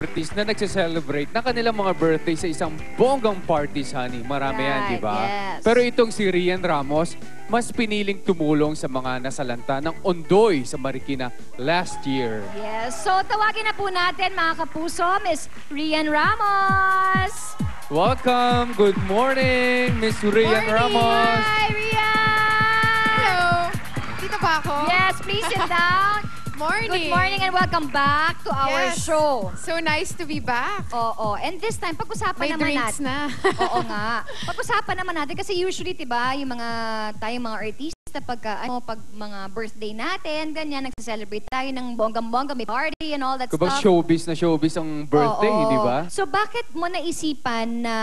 artist na nagse-celebrate na kanilang mga birthday sa isang bonggang parties, honey. Marami yan, di ba? Yes. Pero itong si Rian Ramos, mas piniling tumulong sa mga nasalanta ng Ondoy sa Marikina last year. Yes. So, tawagin na po natin, mga kapuso, Miss Rian Ramos! Welcome! Good morning, Miss Rian Ramos! Hi, Rian! Hello! Dito ba ako? Yes, please sit down. Morning! Good morning and welcome back to our show. So nice to be back. Oo. And this time, pag-usapan May naman drinks natin. na. Oo nga. Pag-usapan naman natin kasi usually, diba, yung tayong mga artista, pag mga birthday natin, ganyan, nagse-celebrate tayo ng bonggang-bongga, may party and all that Kapag stuff. showbiz ang birthday, di ba? So bakit mo naisipan na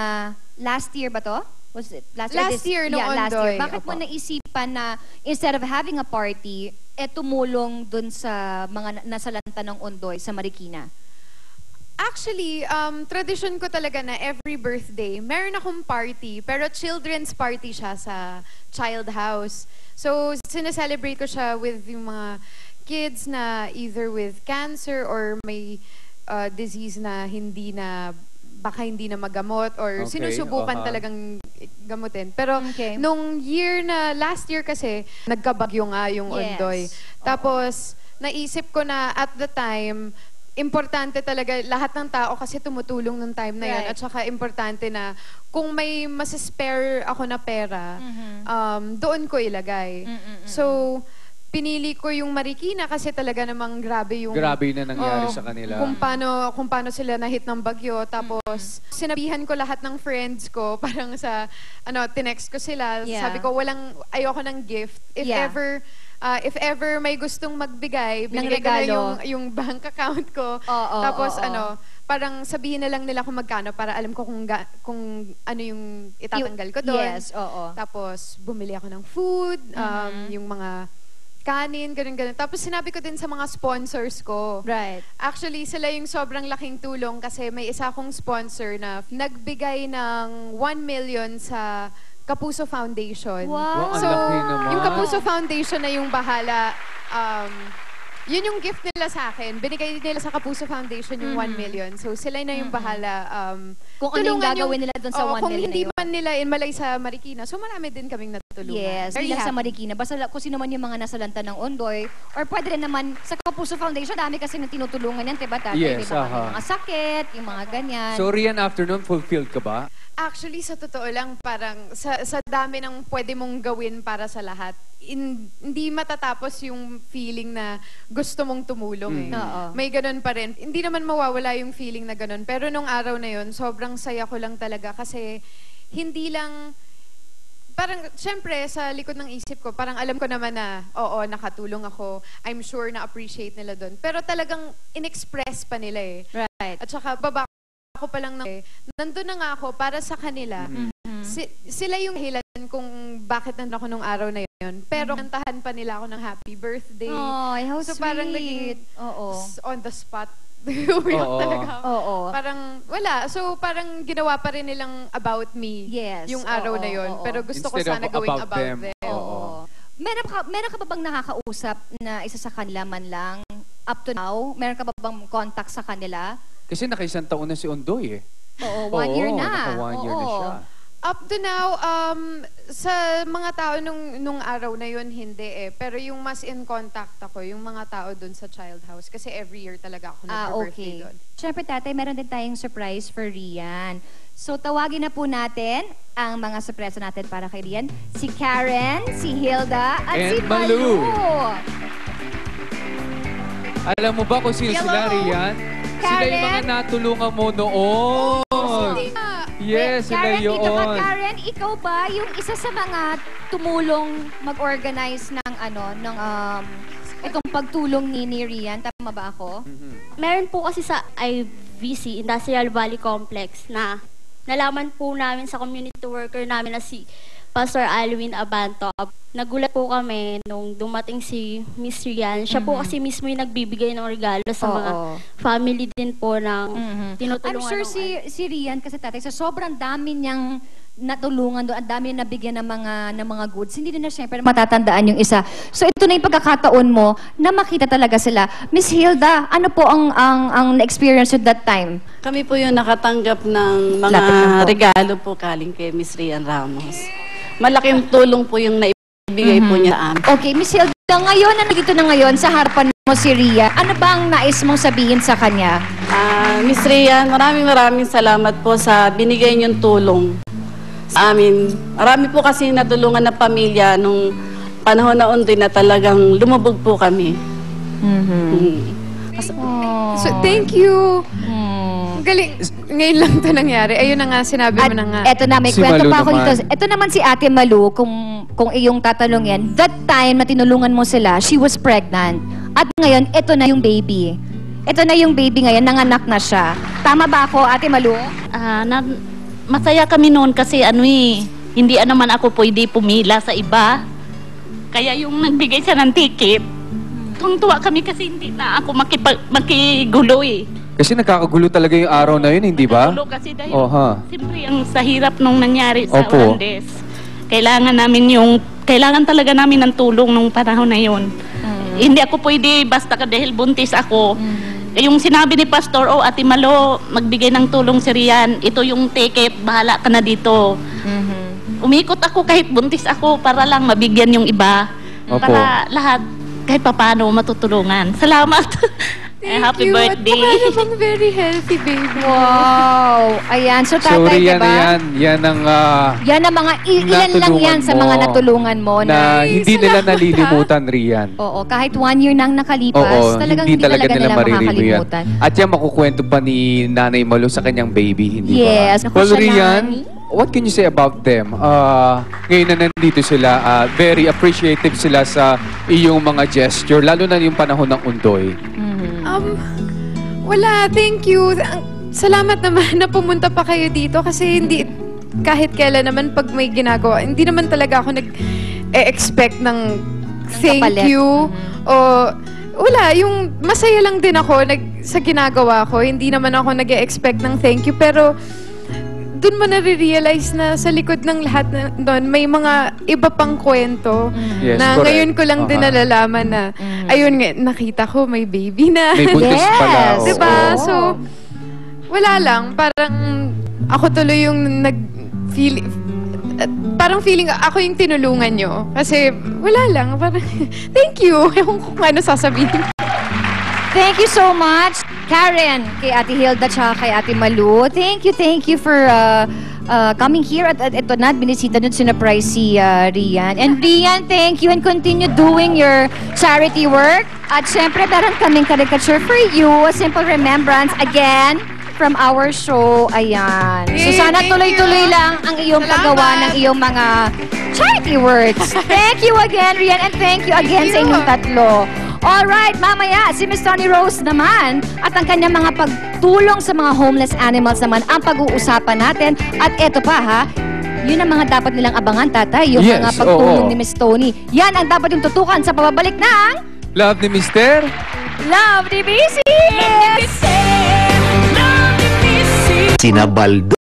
last year ba to? Was it last year? Last year. Bakit mo naisipan na instead of having a party, tumulong dun sa mga nasalanta ng Ondoy sa Marikina? Actually, tradition ko talaga na every birthday, meron akong party, pero children's party siya sa child house. So, sineselebrate ko siya with yung mga kids na either with cancer or may disease na baka hindi na magamot or sinusubukan talagang gamutin. Pero nung last year kasi, nagkabagyo nga yung Ondoy. Tapos, naisip ko na at the time, importante talaga, lahat ng tao kasi tumutulong nung time na yan. At saka importante na kung may mas-spare ako na pera, doon ko ilagay. So, pinili ko yung Marikina kasi talaga namang grabe na nangyari sa kanila. Kung paano sila nahit ng bagyo. Tapos, sinabihan ko lahat ng friends ko, parang tinext ko sila. Sabi ko, ayoko ng gift. If ever may gustong magbigay, binigay ko na yung bank account ko. Tapos, parang sabihin na lang nila kung magkano para alam ko kung ano yung itatanggal ko doon. Tapos, bumili ako ng food, yung mga kanin, ganun-ganun. Tapos sinabi ko din sa mga sponsors ko. Right. Actually, sila yung sobrang laking tulong kasi may isa akong sponsor na nagbigay ng 1 million sa Kapuso Foundation. Wow! Ang laki naman. Yung Kapuso Foundation na yung bahala, yun yung gift nila sa akin. Binigay nila sa Kapuso Foundation yung 1 million. So sila na yung bahala. Kung ano yung gagawin nila doon sa 1 million kung hindi man nila inmalay sa Marikina, so marami din kaming natulungan. Yes, hindi lang sa Marikina. Basta kung sino man yung mga nasalanta ng Ondoy, or pwede rin naman sa Kapuso Foundation, dami kasi nang tinutulungan yan, diba? Yes, Yung mga sakit, yung mga ganyan. So, Rian, afternoon, fulfilled ka ba? Actually, sa totoo lang, parang sa dami ng pwede mong gawin para sa lahat, hindi matatapos yung feeling na gusto mong tumulong. May ganun pa rin. Hindi naman mawawala yung feeling na ganun. Pero nung araw na yun, sobrang saya ko lang talaga kasi hindi lang... Parang, syempre, sa likod ng isip ko, parang alam ko naman na, oo, nakatulong ako. I'm sure na-appreciate nila doon. Pero talagang in-express pa nila eh. Right. At saka, baba ako pa lang nandun na nga ako para sa kanila. Sila yung hilan kung bakit nandun ako nung araw na yun. Pero kantahan pa nila ako ng happy birthday. Oh, how so sweet. parang naging on the spot. Talaga. Parang wala. So parang ginawa pa rin nilang about me yung araw na yun. Pero gusto ko sana gawing about them. Meron ka ba bang nakakausap na isa sa kanila man lang up to now? Meron ka ba bang contact sa kanila? Kasi naka-isang taon na si Ondoy eh. Oo, 1 year na. Naka 1 year na siya. Up to now, sa mga tao nung araw na yun, hindi eh. Pero yung mas in contact ako, yung mga tao dun sa child house. Kasi every year talaga ako nag-birthday dun. Siyempre, tatay, meron din tayong surprise for Rian. So, tawagin na po natin ang mga surpresa natin para kay Rian. Si Karen, si Hilda, at si Malu. Alam mo ba kung sino sila, Rian? Sila yung mga natulungan mo noon. Yes, sila yun. Karen, ikaw ba yung isa sa mga tumulong mag-organize ng itong pagtulong ni Rian? Tama ba ako? Meron po kasi sa IVC, Industrial Valley Complex, na nalaman po namin sa community worker namin na si Pastor Alwin Abanto. Nagulat po kami nung dumating si Miss Rian. Siya po kasi mismo yung nagbibigay ng regalo sa mga family din po ng tinutulungan. I'm sure si Rian kasi tatay, sa sobrang dami niyang natulungan doon, ang dami na nabigyan ng mga goods, hindi na syempre matatandaan yung isa. So ito na yung pagkakataon mo na makita talaga sila. Miss Hilda, ano po ang na-experience at that time? Kami po yung nakatanggap ng mga Lapit lang po. regalo po galing kay Miss Rian Ramos. Malaking tulong po yung naibigay po niya sa amin. Okay, Miss Hilda, ngayon na nandito na ngayon sa harapan mo si Ria, ano ba ang nais mong sabihin sa kanya? Miss Rian, maraming salamat po sa binigay niyong tulong sa amin. Marami po kasi natulungan na pamilya nung panahon na unti na talagang lumubog po kami. So, thank you. Galing. Ngayon lang ito nangyari. Ayun na nga, sinabi mo na nga. Eto na, may Si kwento Malu pa ako naman. dito. Eto naman si Ate Malu, kung iyong tatanungin, that time na tinulungan mo sila, she was pregnant. At ngayon, eto na yung baby. Eto na yung baby ngayon, nanganak na siya. Tama ba ako, Ate Malu? Masaya kami noon kasi hindi naman ako pwede pumila sa iba. Kaya yung nagbigay siya ng ticket, tuwang-tuwa kami kasi hindi na ako makigulo eh. Kasi nakakagulo talaga yung araw na yun, hindi ba? Gulo kasi dahil, Siyempre, ang sa hirap nung nangyari sa Opo. Olandes. Kailangan talaga namin ng tulong nung panahon na yun. Hindi ako pwede basta dahil buntis ako. Yung sinabi ni Pastor, Ate Malo, magbigay ng tulong si Rian. Ito yung ticket, bahala ka na dito. Umikot ako kahit buntis ako para lang mabigyan yung iba. Opo. Para lahat, kahit papano, matutulungan. Salamat. Happy birthday. At mukha namang very healthy baby. Wow! Ayan, so so tatay, Rian, diba? yan ang Yan ang mga, ilan lang yan sa mga natulungan mo na hindi nila nalilimutan, Rian. Oo, kahit 1 year nang nakalipas, Oo, talagang hindi talaga nila mariribo yan. makakalimutan. At yan makukwento pa ni Nanay Malu sa kanyang baby, hindi Yes. ba? Naku, Well, siya, Rian, Nani. what can you say about them? Ngayon na nandito sila, very appreciative sila sa iyong mga gesture, lalo na yung panahon ng undoy. Wala, thank you. Salamat naman na pumunta pa kayo dito kasi hindi, kahit kailan naman pag may ginagawa, hindi naman talaga ako nag-expect ng thank kapalit. you. O, wala, yung masaya lang din ako sa ginagawa ko. Hindi naman ako nag-expect ng thank you. Pero, dun mo nare-realize na sa likod ng lahat doon, may mga iba pang kwento Yes, na correct. ngayon ko lang din nalalaman na, ayun nga, nakita ko may baby na. May buntis pala. Yes. oo. Diba? Oo. So, wala lang. Parang ako tuloy yung nag-feel, parang feeling ako yung tinulungan nyo. Kasi wala lang. Parang, thank you. Ewan ko kung ano sasabihin. Thank you so much, Karen, kay Ate Hilda at kay Ate Malu. Thank you for coming here. At ito na, binisita nun, sinurprise si Rian. And Rian, thank you and continue doing your charity work. At syempre, meron kaming caricature for you, a simple remembrance again from our show. Ayan. So Yay, sana thank tuloy-tuloy you. lang ang iyong Salamat. paggawa ng iyong mga charity works. Thank you again, Rian, and thank you again sa you. inyong tatlo. Alright, mamaya, si Miss Tony Rose naman at ang kanyang mga pagtulong sa mga homeless animals naman ang pag-uusapan natin. At eto pa ha, yun ang mga dapat nilang abangan, tatay. Yung Yes, mga pagtulong oo. ni Miss Tony. Yan ang dapat yung tutukan sa pababalik ng Love ni Mister? Love ni Busy! Sina Baldo